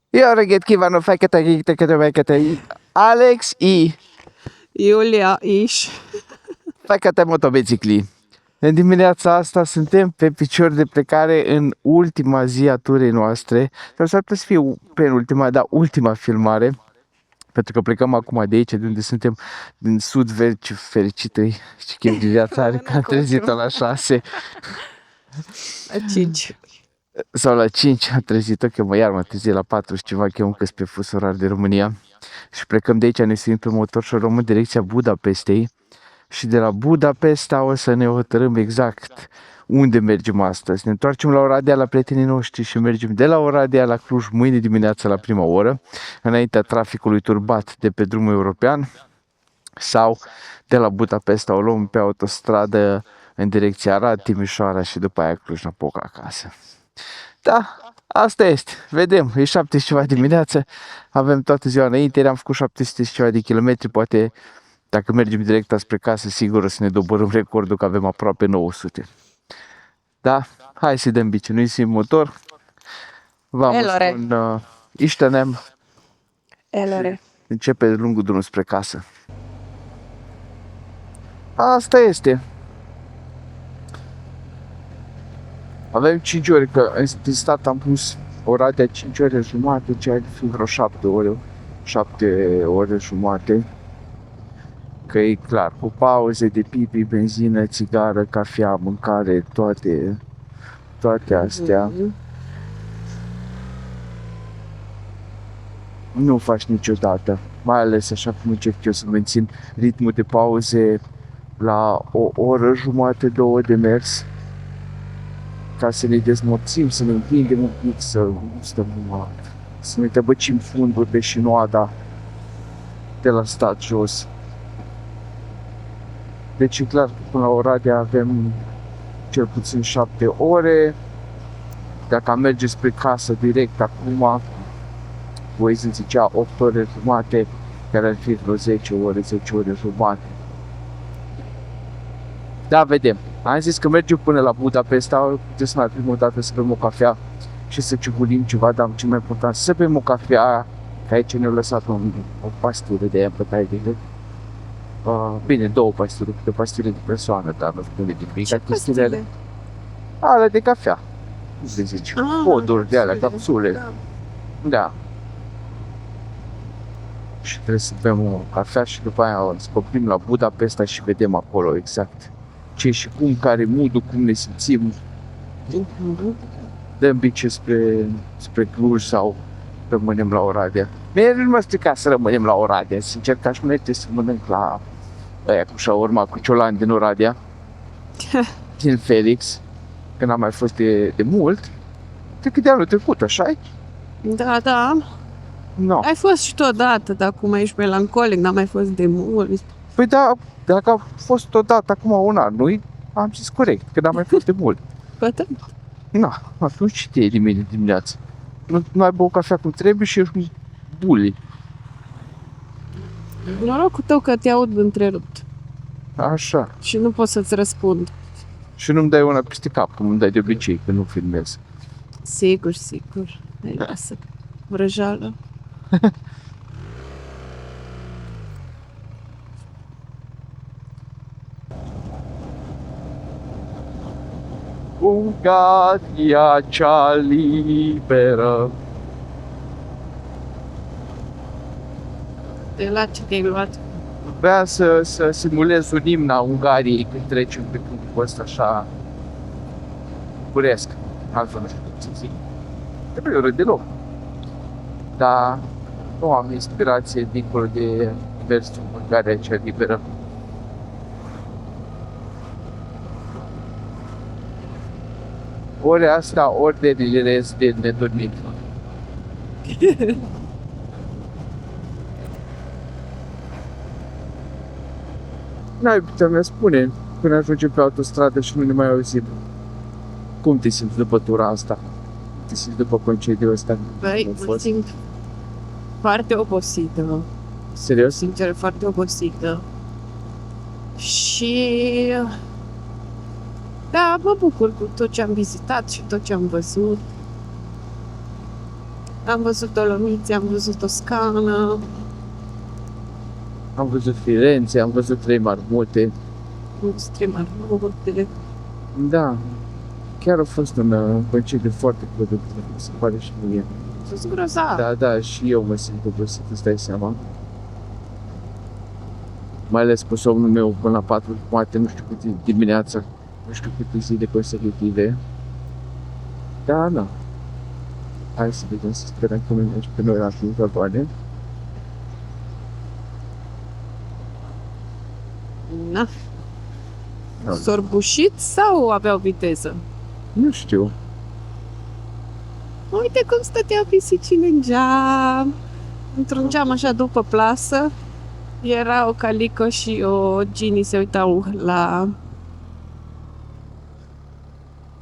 Jó reggelt kívánok, fekete Alex I. Iulia is. Fekete motobicicli. În dimineața asta suntem pe picior de plecare în ultima zi a turei noastre. Sau s-ar putea să fie penultima, dar ultima filmare. Pentru că plecăm acum de aici, de unde suntem, din sud-vest. Ce fericită e, ce chef de viața are, că am trezit-o la 6. La 5. Sau la 5 am trezit-o, că iar m-am trezit la 4 și ceva, că eu încă pe fus orar de România. Și plecăm de aici, ne suim pe motor și o luăm în direcția Budapestei. Și de la Budapesta o să ne hotărâm exact unde mergem astăzi. Ne întoarcem la Oradea la prietenii noștri și mergem de la Oradea la Cluj mâine dimineața la prima oră, înaintea traficului turbat de pe drumul european, sau de la Budapesta o luăm pe autostradă în direcția Arad, Timișoara și după aia Cluj-Napoca acasă. Da, asta este. Vedem, e 7 și ceva dimineață, avem toată ziua înainte, am făcut 700 și ceva de kilometri, poate dacă mergem direct spre casă, sigur o să ne doborâm recordul că avem aproape 900. Da, hai să dăm bici, nu-i simt motor. Vamos con Istenem. Elore. Începe lungul drum spre casă. Asta este. Avem 5 ore, că în stat am pus Oradea 5 ore jumate, ce ar fi vreo 7 ore. 7 ore jumate. Că e clar, cu pauze de pipi, benzină, țigară, cafea, mâncare, toate astea. Nu faci niciodată, mai ales așa cum încerc eu să mențin ritmul de pauze la o oră jumate, 2 de mers, ca să ne dezmorțim, să ne împingem un pic, să ne tăbăcim fundul pe șinoada de la stat jos. Deci e clar că până la Oradea avem cel puțin 7 ore. Dacă am merge spre casă direct acum, voi zicea 8 ore jumate, care ar fi vreo 10 ore jumate. Da, vedem. Am zis că mergem până la Budapesta, putem să mai primim o dată să bem o cafea și să ciugulim ceva, dar cel mai important să bem o cafea, că aici ne-au lăsat o pastilă de aia bătaie de gât. Bine, 2 pastile, câte pastile de persoană, dar nu știu de nimic. Ce pastile? Alea de cafea, cum se zice, poduri de alea, capsule. Da. Și trebuie să bem o cafea și după aia o scoprim la Budapesta și vedem acolo exact ce și cum, care mood-ul, cum ne simțim. Dăm bice spre Cluj sau rămânem la Oradea. Mie nu m-a stricat să rămânem la Oradea, sincer, că aș merge să mănânc la aia cu șaurma, cu ciolan din Oradea, din Felix, că n-am mai fost de mult. Cred că de anul trecut, așa-i? Da. No. Ai fost și tu odată, dar acum ești melancolic, n-am mai fost de mult. Păi da, dacă a fost odată acum un an, nu-i? Am zis corect, că n-am mai fost de mult. Poate. Na, atunci ce te elimini dimineața? Nu ai băut cafea cum trebuie și ești un bully. Norocul tău că te aud întrerupt Așa. și nu pot să-ți răspund. Și nu-mi dai una peste cap, cum îmi dai de obicei când nu filmez. Sigur. Hai, lasă vrăjală. Ungaria cea liberă. De la ce te-ai luat? Vreau să simulez un imn a Ungariei când trecem pe punctul ăsta așa buresc. Altfel nu știu cum să zic. Trebuie urât deloc. Dar nu am inspirație dincolo de versul Ungaria cea liberă. Ori asta, ori de rest de nedormit. N-ai putea mi spune când ajungem pe autostradă și nu ne mai auzim. Cum te simți după tura asta? Te simți după concediul ăsta? Băi, mă simt foarte obosită. Serios? Sincer, foarte obosită. Și... Da, Da, mă bucur cu tot ce am vizitat și tot ce am văzut. Am văzut Dolomiți, am văzut Toscana. Am văzut Firenze, am văzut Trei Marmute. Extrem multe. Da, chiar a fost un concediu foarte productiv, mi se pare și mie. Sus grozav. Da, da, și eu mă simt obosit, îți dai seama. Mai ales cu somnul meu până la 4 poate, nu știu câte dimineața, nu știu câte zile consecutive. Da, da. Hai să vedem, să sperăm că merge pe noi la viitoare. Na. Da. S-au bușit sau aveau viteză? Nu știu. Uite cum stăteau pisicile în geam. Într-un geam așa după plasă. Era o Calico și o Ginny se uitau la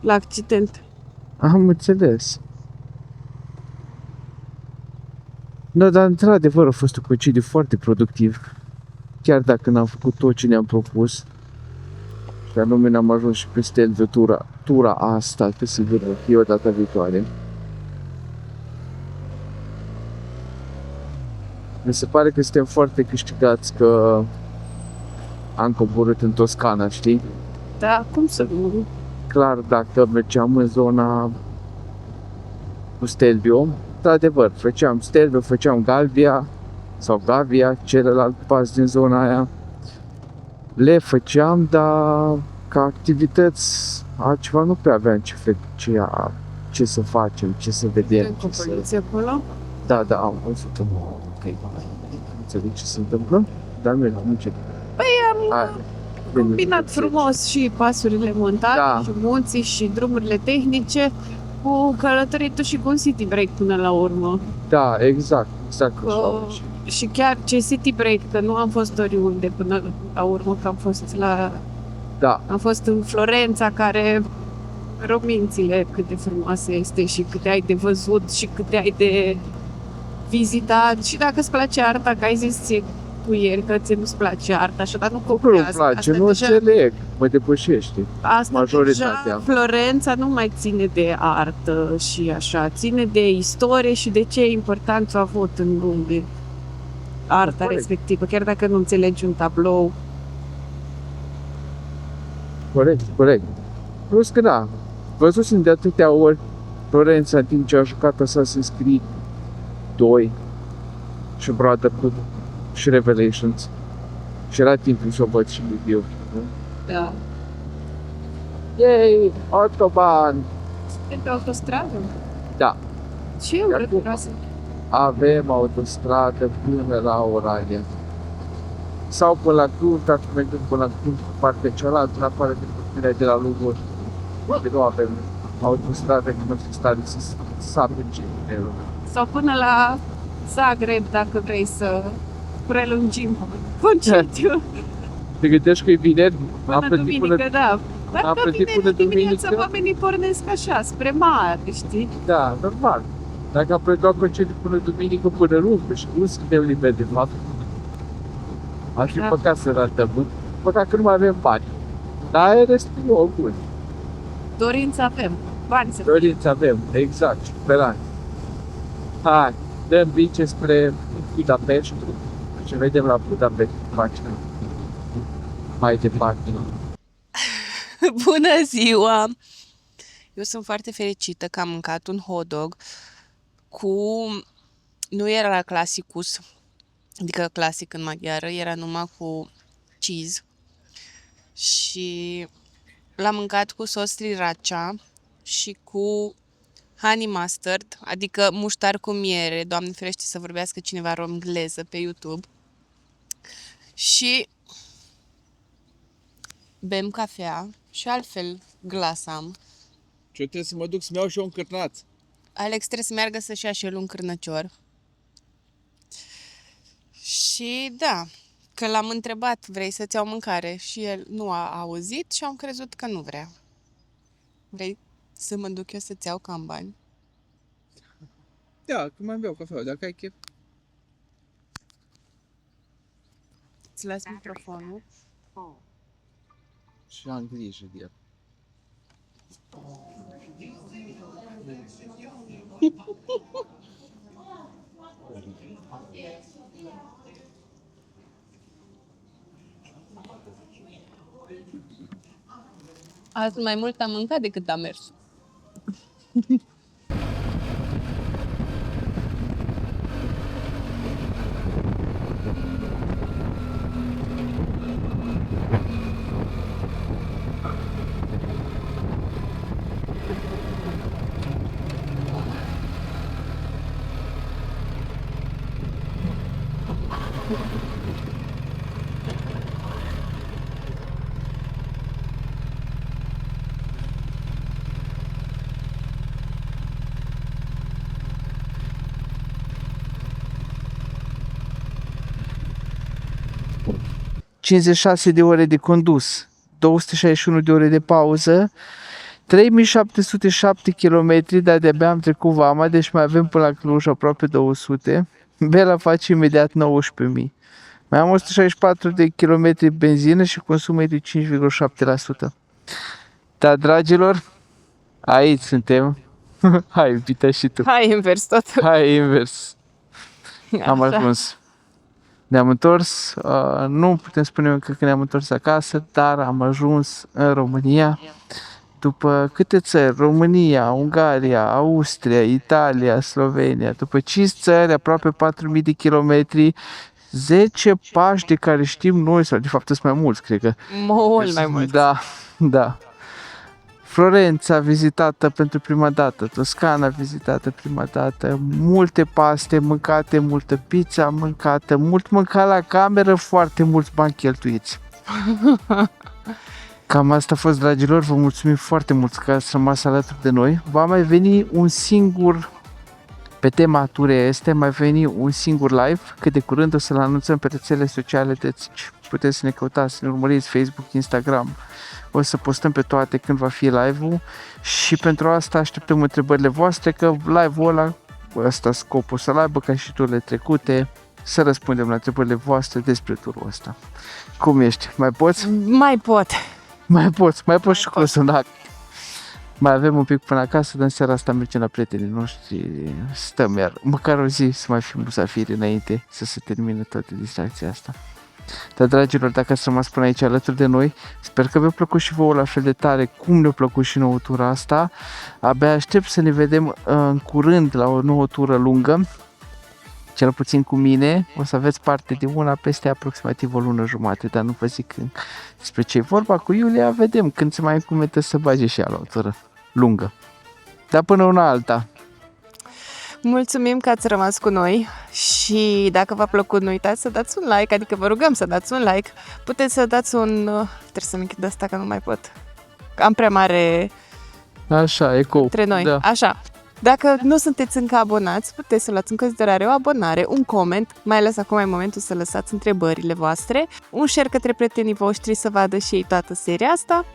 accident. Am înțeles. Da, dar într-adevăr a fost un concediu foarte productiv. Chiar dacă n-am făcut tot ce ne-am propus. Și anume n-am ajuns și peste tura asta, că sigur va fi o data viitoare. Mi se pare că suntem foarte câștigați că am coborât în Toscana, știi? Da, cum să nu? Clar, dacă mergeam în zona cu Stelvio, într-adevăr, făceam Stelvio, făceam Galvia sau Gavia, celălalt pas din zona aia. Le făceam, dar ca activități altceva nu prea aveam ce să facem, ce să vedem. Cu poliție acolo? Da, da, am văzut-o. Ok. Nu înțeleg ce se întâmplă, dar nu ce. Păi am combinat frumos și pasurile montate, Da. și munții și drumurile tehnice cu călătoritul și cu un city break până la urmă. Da, exact așa. Și chiar ce city break, că nu am fost oriunde până la urmă, că Da, am fost în Florența, care rog mințile cât de frumoasă este și câte ai de văzut și câte ai de vizitat. Și dacă îți place arta, că ai zis cu ieri că ți nu-ți place arta, așa, dar nu nu-mi copiază. place, nu deja, înțeleg, mă depășește. asta majoritatea. deja Florența nu mai ține de artă și așa, ține de istorie și de ce importanță a avut în lume arta Corect. respectivă, chiar dacă nu înțelegi un tablou. Corect, corect. Plus că da, văzusem de atâtea ori Florența în timp ce a jucat Assassin's Creed 2 și Brotherhood și Revelations. Și era timpul să o văd și eu. Da. Yay, Autobahn! E pe autostradă? Da. Ce Iar urât cum? vreau să... Avem autostradă până la Oradea. Sau până la Cluj, dacă mergem până la Cluj, pe partea cealaltă, în afară de puterea de la Lugoj. Poate nu avem autostradă, că nu se stare să sape ce e lumea. Sau până la Zagreb, dacă vrei să prelungim concediu. Te gândești că e vineri? Am Până plătit duminică, da. Dacă plătit vineri până dimineața duminică? oamenii pornesc așa, spre mare, știi? Da, normal. Dacă am plătit concediu până duminică, până luni, și nu suntem liberi de fapt. Ar fi Da. păcat să ratăm. Păcat că nu mai avem bani. Dar e restul bun. Dorință avem, bani să Dorință avem, exact, și speranță. Hai, dăm bice spre Budapest și vedem la Budapest ce facem mai departe. Bună ziua! Eu sunt foarte fericită că am mâncat un hot dog cu... Nu era classicus, adică clasic în maghiară, era numai cu cheese. Și l-am mâncat cu sos sriracha și cu honey mustard, adică muștar cu miere. Doamne ferește să vorbească cineva romgleză pe YouTube. Și bem cafea și altfel glas am. Și eu trebuie să mă duc să-mi iau și eu un cârnaț. Alex trebuie să meargă să-și ia și el un cârnăcior. Și da, că l-am întrebat, vrei să-ți iau mâncare? Și el nu a auzit și am crezut că nu vrea. Vrei să mă duc eu să-ți iau cam bani? Da, că mai beau cafea, dacă ai chef. Îți las microfonul. Și am grijă de el. Azi mai mult am mâncat decât am mers. ...56 de ore de condus, 261 de ore de pauză, 3707 km, dar de-abia am trecut Vama, deci mai avem până la Cluj aproape 200. Bela face imediat 19.000. Mai am 164 de km benzină și consumul e de 5,7%. Dar, dragilor, aici suntem. Hai, iubita, și tu. Hai invers tot. Hai, invers. Am Așa. ajuns. Ne-am întors, nu putem spune încă că ne-am întors acasă, dar am ajuns în România. După câte țări? România, Ungaria, Austria, Italia, Slovenia. După 5 țări, aproape 4.000 de kilometri, 10 pași de care știm noi, sau de fapt sunt mai mulți, cred că. Mult mai mult. Da, da. Florența vizitată pentru prima dată, Toscana vizitată prima dată, multe paste mâncate, multă pizza mâncată, mult mâncat la cameră, foarte mulți bani cheltuiți. Cam asta a fost, dragilor, vă mulțumim foarte mult că ați rămas alături de noi. Va mai veni un singur, pe tema Turea este, mai veni un singur live, cât de curând o să-l anunțăm pe rețelele sociale, deci puteți să ne căutați, să ne urmăriți Facebook, Instagram. O să postăm pe toate când va fi live-ul și pentru asta așteptăm întrebările voastre, că live-ul ăla, ăsta scopul să-l aibă ca și turile trecute, să răspundem la întrebările voastre despre turul ăsta. Cum ești? Mai poți? Mai pot. Mai poți și cu sunac. Mai avem un pic până acasă, dar în seara asta mergem la prietenii noștri, stăm iar, măcar o zi să mai fim musafiri înainte să se termine toată distracția asta. Dar, dragilor, dacă ați rămas până aici alături de noi, sper că v-a plăcut și vouă la fel de tare cum ne-a plăcut și nouă tura asta. Abia aștept să ne vedem în curând la o nouă tură lungă, cel puțin cu mine. O să aveți parte de una peste aproximativ o lună jumate, dar nu vă zic despre ce e vorba. Cu Iulia vedem când se mai încumetă să bage și ea la o tură lungă. Dar până una alta. Mulțumim că ați rămas cu noi și dacă v-a plăcut, nu uitați să dați un like, adică vă rugăm să dați un like. Puteți să dați un... Trebuie să-mi închid asta că nu mai pot. Am prea mare Așa, eco. între noi. Da. Așa. Dacă nu sunteți încă abonați, puteți să luați în considerare o abonare, un coment, mai ales acum e momentul să lăsați întrebările voastre, un share către prietenii voștri să vadă și ei toată seria asta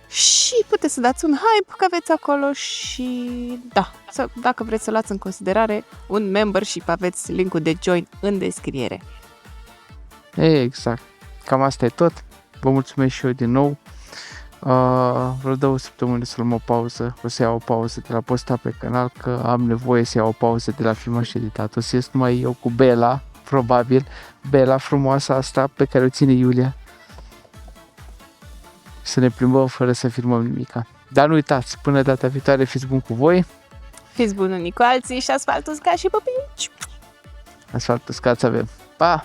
și puteți să dați un hype că aveți acolo și da, dacă vreți să luați în considerare un membership, aveți linkul de join în descriere. Exact. Cam asta e tot. Vă mulțumesc și eu din nou. Vreo 2 săptămâni să luăm o pauză. O să iau o pauză de la posta pe canal, că am nevoie să iau o pauză de la filmat și editat. O să ies numai eu cu Bela, probabil. Bela frumoasa asta pe care o ține Iulia. Să ne plimbăm fără să filmăm nimica. Dar nu uitați, până data viitoare fiți buni cu voi. Fiți buni unii cu alții și asfaltul uscat și pupici! Asfalt uscat să avem. Pa!